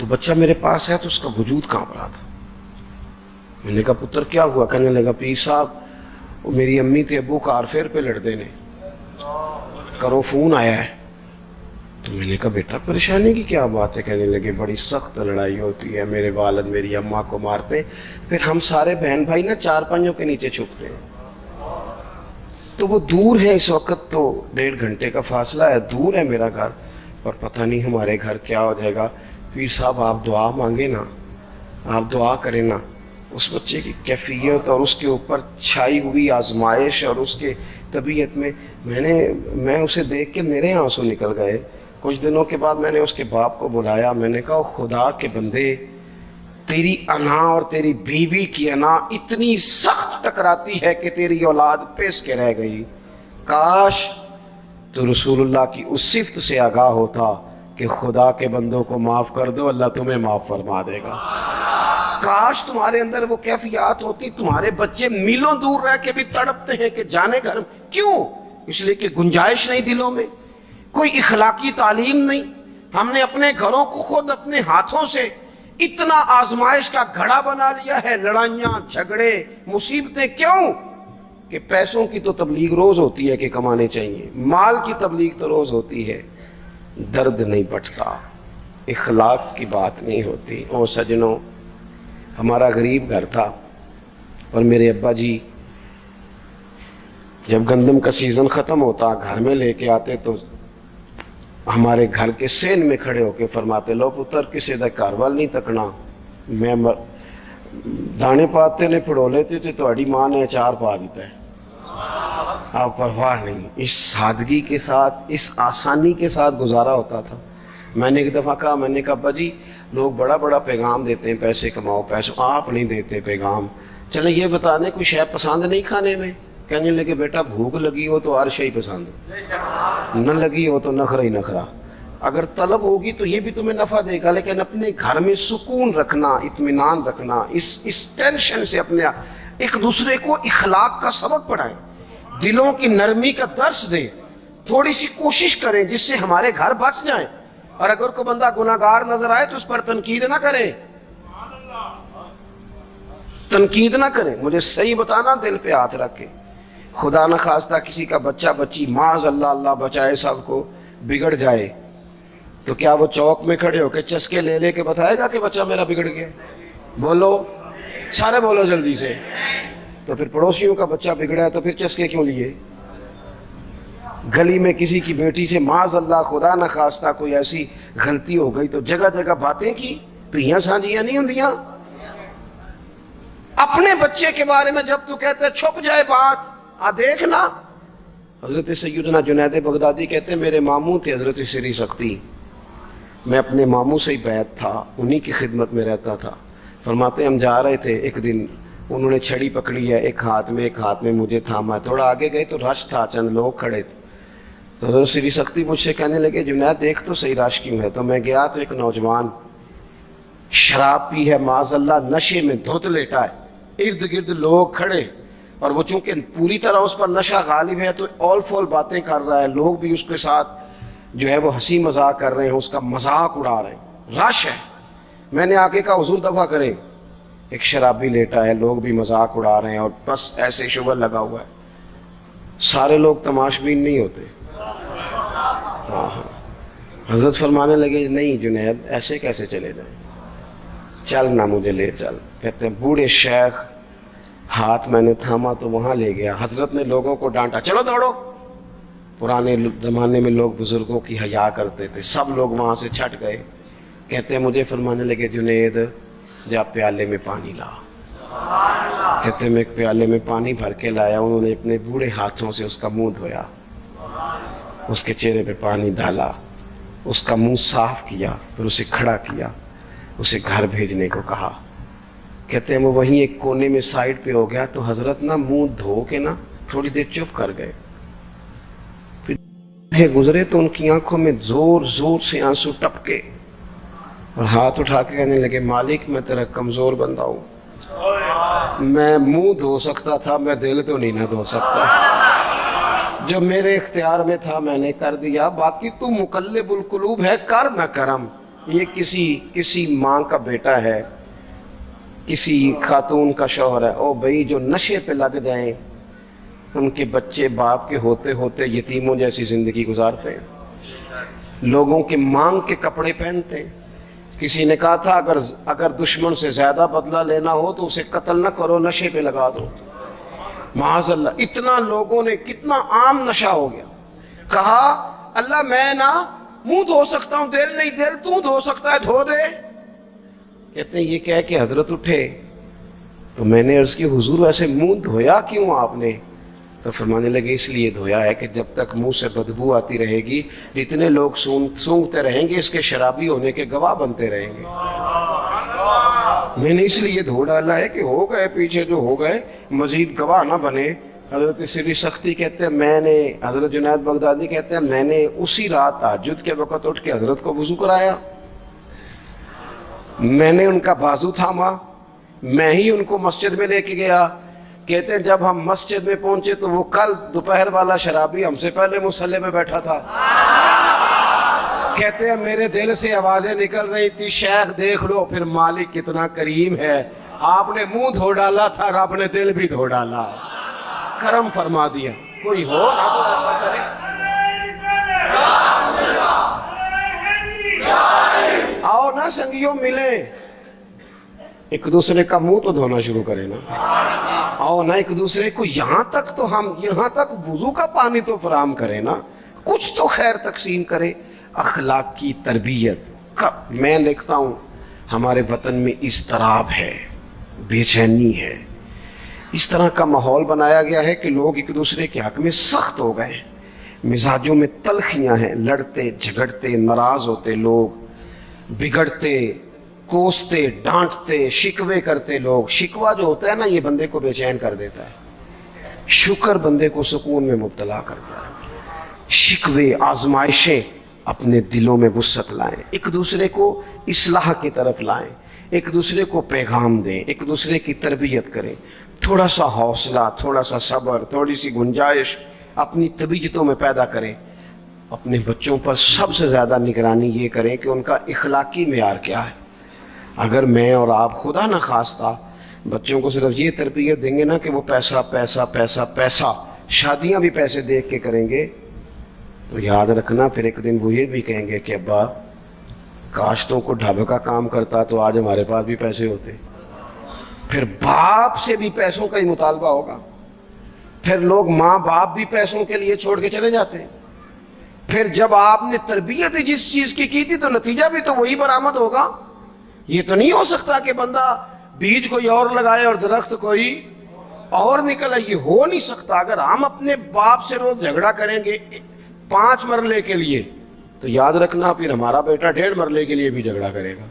تو بچہ میرے پاس ہے تو اس کا وجود کانپ رہا تھا. میں نے کہا پتر کیا ہوا؟ کہنے لگا پیر صاحب میری امی تے ابو کار فیر پہ لڑتے نے، کرو فون آیا ہے. تو میں نے کہا بیٹا پریشانی کی کیا بات ہے؟ کہنے لگے بڑی سخت لڑائی ہوتی ہے، میرے والد میری اماں کو مارتے، پھر ہم سارے بہن بھائی نا چار پنجوں کے نیچے چھپتے ہیں. تو وہ دور ہے، اس وقت تو 1.5 گھنٹے کا فاصلہ ہے، دور ہے میرا گھر، اور پتہ نہیں ہمارے گھر کیا ہو جائے گا. پیر صاحب آپ دعا مانگے نا، آپ دعا کریں نا. اس بچے کی کیفیت اور اس کے اوپر چھائی ہوئی آزمائش اور اس کے طبیعت میں اسے دیکھ کے میرے آنسو نکل گئے. کچھ دنوں کے بعد میں نے اس کے باپ کو بلایا، میں نے کہا خدا کے بندے، تیری انا اور تیری بیوی کی انا اتنی سخت ٹکراتی ہے کہ تیری اولاد پیس کے رہ گئی. کاش تو رسول اللہ کی اس صفت سے آگاہ ہوتا کہ خدا کے بندوں کو معاف کر دو، اللہ تمہیں معاف فرما دے گا. کاش تمہارے اندر وہ کیفیات ہوتی. تمہارے بچے میلوں دور رہ کے بھی تڑپتے ہیں کہ جانے گھر. کیوں؟ اس لیے کہ گنجائش نہیں دلوں میں، کوئی اخلاقی تعلیم نہیں. ہم نے اپنے گھروں کو خود اپنے ہاتھوں سے اتنا آزمائش کا گھڑا بنا لیا ہے. لڑائیاں، جھگڑے، مصیبتیں. کیوں؟ کہ پیسوں کی تو تبلیغ روز ہوتی ہے کہ کمانے چاہیے، مال کی تبلیغ تو روز ہوتی ہے، درد نہیں بٹتا، اخلاق کی بات نہیں ہوتی. اور سجنوں، ہمارا غریب گھر تھا اور میرے ابا جی جب گندم کا سیزن ختم ہوتا گھر میں لے کے آتے تو ہمارے گھر کے سین میں کھڑے ہو کے فرماتے، لو پتر کسی دا کاروال نہیں تکنا، میں دانے پاتے نے پڑو لیتے تھے تو اڑی ماں نے اچار پا دیتا ہے، آپ پرواہ نہیں. اس سادگی کے ساتھ، اس آسانی کے ساتھ گزارا ہوتا تھا. میں نے ایک دفعہ کہا، میں نے کہا ابا جی لوگ بڑا بڑا پیغام دیتے ہیں، پیسے کماؤ پیسے، آپ نہیں دیتے پیغام. چلیں یہ بتا دیں کوئی شے پسند نہیں کھانے میں؟ کہنے لگے بیٹا بھوک لگی ہو تو ہر شے پسند ہو، نہ لگی ہو تو نخرا ہی نخرا. اگر طلب ہوگی تو یہ بھی تمہیں نفع دے گا، لیکن اپنے گھر میں سکون رکھنا، اطمینان رکھنا، اس ٹینشن سے اپنے ایک دوسرے کو اخلاق کا سبق پڑھائیں، دلوں کی نرمی کا درس دیں، تھوڑی سی کوشش کریں جس سے ہمارے گھر بچ جائیں. اور اگر کوئی بندہ گناہگار نظر آئے تو اس پر تنقید نہ کریں، تنقید نہ کریں. مجھے صحیح بتانا، دل پہ ہاتھ رکھ کے. خدا نہ خواستہ کسی کا بچہ بچی معاذ اللہ، اللہ بچائے سب کو، بگڑ جائے تو کیا وہ چوک میں کھڑے ہو کے چسکے لے لے کے بتائے گا کہ بچہ میرا بگڑ گیا؟ بولو سارے، بولو جلدی سے. تو پھر پڑوسیوں کا بچہ بگڑا ہے تو پھر چسکے کیوں لیے؟ گلی میں کسی کی بیٹی سے معاذ اللہ خدا نہ خواستہ کوئی ایسی غلطی ہو گئی تو جگہ جگہ باتیں کی، دھیاں سانجیاں نہیں ہوندیاں. اپنے بچے کے بارے میں جب تو کہتے ہیں چھپ جائے بات، دیکھنا. حضرت سیدنا جنید بغدادی کہتے ہیں میرے ماموں تھے حضرت سری سختی، میں اپنے ماموں سے ہی بیعت تھا، انہی کی خدمت میں رہتا تھا. فرماتے ہم جا رہے تھے، ایک دن انہوں نے چھڑی پکڑی ہے، ایک ہاتھ میں مجھے تھاما. تھوڑا آگے گئے تو رش تھا، چند لوگ کھڑے تھے. تو حضرت سری سختی مجھ سے کہنے لگے جنید دیکھ تو صحیح رش کیوں ہے. تو میں گیا تو ایک نوجوان شراب پی ہے، معاذ اللہ نشے میں دھت لیٹا ہے، ارد گرد لوگ کھڑے، اور وہ چونکہ پوری طرح اس پر نشہ غالب ہے تو اول فول باتیں کر رہا ہے، لوگ بھی اس کے ساتھ جو ہے وہ ہنسی مذاق کر رہے ہیں، اس کا مذاق اڑا رہے ہیں، رش ہے. میں نے آگے کہا حضور دفع کریں، ایک شرابی لیٹا ہے، لوگ بھی مذاق اڑا رہے ہیں اور بس ایسے شغل لگا ہوا ہے. سارے لوگ تماشبین نہیں ہوتے. حضرت فرمانے لگے نہیں جنید ایسے کیسے چلے جائیں، چل نہ مجھے لے چل. کہتے ہیں بوڑھے شیخ، ہاتھ میں نے تھاما تو وہاں لے گیا. حضرت نے لوگوں کو ڈانٹا، چلو دوڑو. پرانے زمانے میں لوگ بزرگوں کی حیا کرتے تھے، سب لوگ وہاں سے چھٹ گئے. کہتے ہیں مجھے فرمانے لگے جنید جا پیالے میں پانی لا. کہتے ہیں میں ایک پیالے میں پانی بھر کے لایا. انہوں نے اپنے بوڑھے ہاتھوں سے اس کا منہ دھویا، اس کے چہرے پہ پانی ڈالا، اس کا منہ صاف کیا، پھر اسے کھڑا کیا، اسے گھر بھیجنے کو کہا. کہتے ہیں وہ وہیں ایک کونے میں سائڈ پہ ہو گیا تو حضرت نا منہ دھو کے نا تھوڑی دیر چپ کر گئے. پھر گزرے تو ان کی آنکھوں میں زور زور سے آنسو ٹپکے اور ہاتھ اٹھا کے کہنے لگے مالک میں تیرا کمزور بندہ ہوں، میں منہ دھو سکتا تھا، میں دل تو نہیں نہ دھو سکتا. جو میرے اختیار میں تھا میں نے کر دیا، باقی تو مقلب القلوب ہے، کر نہ کرم. یہ کسی ماں کا بیٹا ہے، کسی خاتون کا شوہر ہے، او بھائی جو نشے پہ لگ جائیں ان کے بچے باپ کے ہوتے ہوتے یتیموں جیسی زندگی گزارتے ہیں، لوگوں کے مانگ کے کپڑے پہنتے ہیں۔ کسی نے کہا تھا اگر دشمن سے زیادہ بدلہ لینا ہو تو اسے قتل نہ کرو، نشے پہ لگا دو۔ معاذ اللہ، اتنا لوگوں نے، کتنا عام نشہ ہو گیا۔ کہا اللہ میں نا منہ دھو سکتا ہوں، دل نہیں، دل تو دھو سکتا ہے، دھو دے۔ کہتے ہیں یہ کہہ کہ حضرت اٹھے تو میں نے عرض کی حضور ویسے منہ دھویا کیوں آپ نے؟ تو فرمانے لگے اس لیے دھویا ہے کہ جب تک منہ سے بدبو آتی رہے گی جتنے لوگ سونگتے رہیں گے اس کے شرابی ہونے کے گواہ بنتے رہیں گے۔ میں نے اس لیے دھو ڈالا ہے کہ ہو گئے پیچھے جو ہو گئے مزید گواہ نہ بنے۔ حضرت سری سختی کہتے ہیں حضرت جنید بغدادی کہتے ہیں میں نے اسی رات تہجد کے وقت اٹھ کے حضرت کو وضو کرایا، میں نے ان کا بازو تھاما، میں ہی ان کو مسجد میں لے کے گیا۔ کہتے ہیں جب ہم مسجد میں پہنچے تو وہ کل دوپہر والا شرابی ہم سے پہلے مصلی میں بیٹھا تھا۔ کہتے ہیں میرے دل سے آوازیں نکل رہی تھی شیخ دیکھ لو پھر مالک کتنا کریم ہے، آپ نے منہ دھو ڈالا تھا، رب نے دل بھی دھو ڈالا، کرم فرما دیا۔ کوئی ہو نہ تو ایسا کرے۔ آؤ نا سنگیوں ملیں، ایک دوسرے کا منہ تو دھونا شروع کریں نا۔ آؤ نا ایک دوسرے کو یہاں تک وضو کا پانی تو فراہم کرے نا، کچھ تو خیر تقسیم کرے۔ اخلاق کی تربیت میں دیکھتا ہوں ہمارے وطن میں اضطراب ہے، بے چینی ہے، اس طرح کا ماحول بنایا گیا ہے کہ لوگ ایک دوسرے کے حق میں سخت ہو گئے، مزاجوں میں تلخیاں ہیں، لڑتے جھگڑتے ناراض ہوتے لوگ، بگڑتے کوستے ڈانٹتے شکوے کرتے لوگ۔ شکوہ جو ہوتا ہے نا یہ بندے کو بے چین کر دیتا ہے، شکر بندے کو سکون میں مبتلا کرتا ہے۔ شکوے آزمائشیں اپنے دلوں میں وسعت لائیں، ایک دوسرے کو اصلاح کی طرف لائیں، ایک دوسرے کو پیغام دیں، ایک دوسرے کی تربیت کریں۔ تھوڑا سا حوصلہ، تھوڑا سا صبر، تھوڑی سی گنجائش اپنی طبیعتوں میں پیدا کریں۔ اپنے بچوں پر سب سے زیادہ نگرانی یہ کریں کہ ان کا اخلاقی معیار کیا ہے۔ اگر میں اور آپ خدا نہ خواستہ بچوں کو صرف یہ تربیت دیں گے نا کہ وہ پیسہ پیسہ پیسہ پیسہ، شادیاں بھی پیسے دیکھ کے کریں گے، تو یاد رکھنا پھر ایک دن وہ یہ بھی کہیں گے کہ ابا کاشتوں کو ڈھابے کا کام کرتا تو آج ہمارے پاس بھی پیسے ہوتے۔ پھر باپ سے بھی پیسوں کا ہی مطالبہ ہوگا، پھر لوگ ماں باپ بھی پیسوں کے لیے چھوڑ کے چلے جاتے ہیں۔ پھر جب آپ نے تربیت جس چیز کی تھی تو نتیجہ بھی تو وہی برآمد ہوگا۔ یہ تو نہیں ہو سکتا کہ بندہ بیج کوئی اور لگائے اور درخت کوئی اور نکلے، یہ ہو نہیں سکتا۔ اگر ہم اپنے باپ سے روز جھگڑا کریں گے 5 مرلے کے لیے تو یاد رکھنا پھر ہمارا بیٹا 1.5 مرلے کے لیے بھی جھگڑا کرے گا۔